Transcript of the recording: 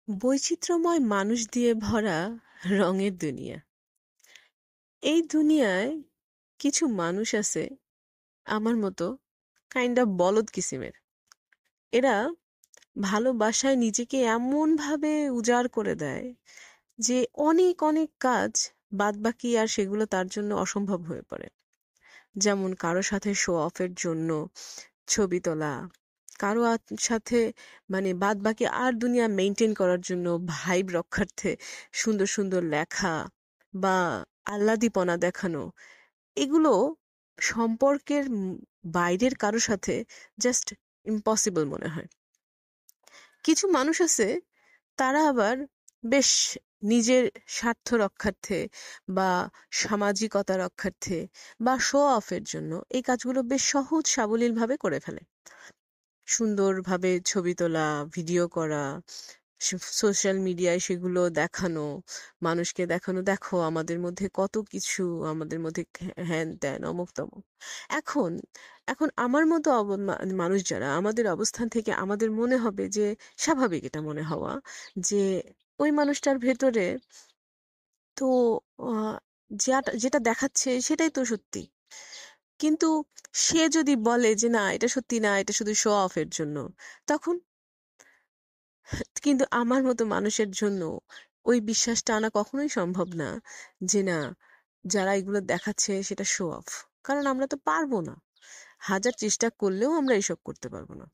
বৈচিত্র্যময় মানুষ দিয়ে ভরা রঙের দুনিয়া। এই দুনিয়ায় কিছু মানুষ আছে আমার মতো, কাইন্ড অফ বলদ কিসিমের। এরা ভালোবাসায় নিজেকে এমন ভাবে উজাড় করে দেয় যে অনেক অনেক কাজ বাদবাকি আর সেগুলো তার জন্য অসম্ভব হয়ে পড়ে। যেমন কারো সাথে শো অফের জন্য ছবি তোলা, কারো সাথে মানে বাদ বাকি আর দুনিয়া মেনটেন করার জন্য ভাইব রক্ষার্থে সুন্দর সুন্দর লেখা বা আহ্লাদীপনা দেখানো, এগুলো সম্পর্কের বাইরের কারো সাথে জাস্ট ইম্পসিবল মনে হয়। কিছু মানুষ আছে, তারা আবার বেশ নিজের স্বার্থ রক্ষার্থে বা সামাজিকতা রক্ষার্থে বা শো অফের জন্য এই কাজগুলো বেশ সহজ সাবলীল ভাবে করে ফেলে। সুন্দরভাবে ছবি তোলা, ভিডিও করা, সোশ্যাল মিডিয়ায় সেগুলো দেখানো, মানুষকে দেখানো, দেখো আমাদের মধ্যে কত কিছু, আমাদের মধ্যে হ্যান ত্যান অমুক তমুক। এখন এখন আমার মতো মানুষ যারা, আমাদের অবস্থান থেকে আমাদের মনে হবে যে স্বাভাবিক এটা মনে হওয়া যে ওই মানুষটার ভেতরে তো যেটা যেটা দেখাচ্ছে সেটাই তো সত্যি। কিন্তু সে যদি বলে যে না এটা সত্যি না, এটা শুধু শো অফের জন্য, তখন কিন্তু আমার মতো মানুষের জন্য ওই বিশ্বাসটা আনা কখনোই সম্ভব না যে না, যারা এগুলো দেখাচ্ছে সেটা শো অফ। কারণ আমরা তো পারবো না, হাজার চেষ্টা করলেও আমরা এসব করতে পারবো না।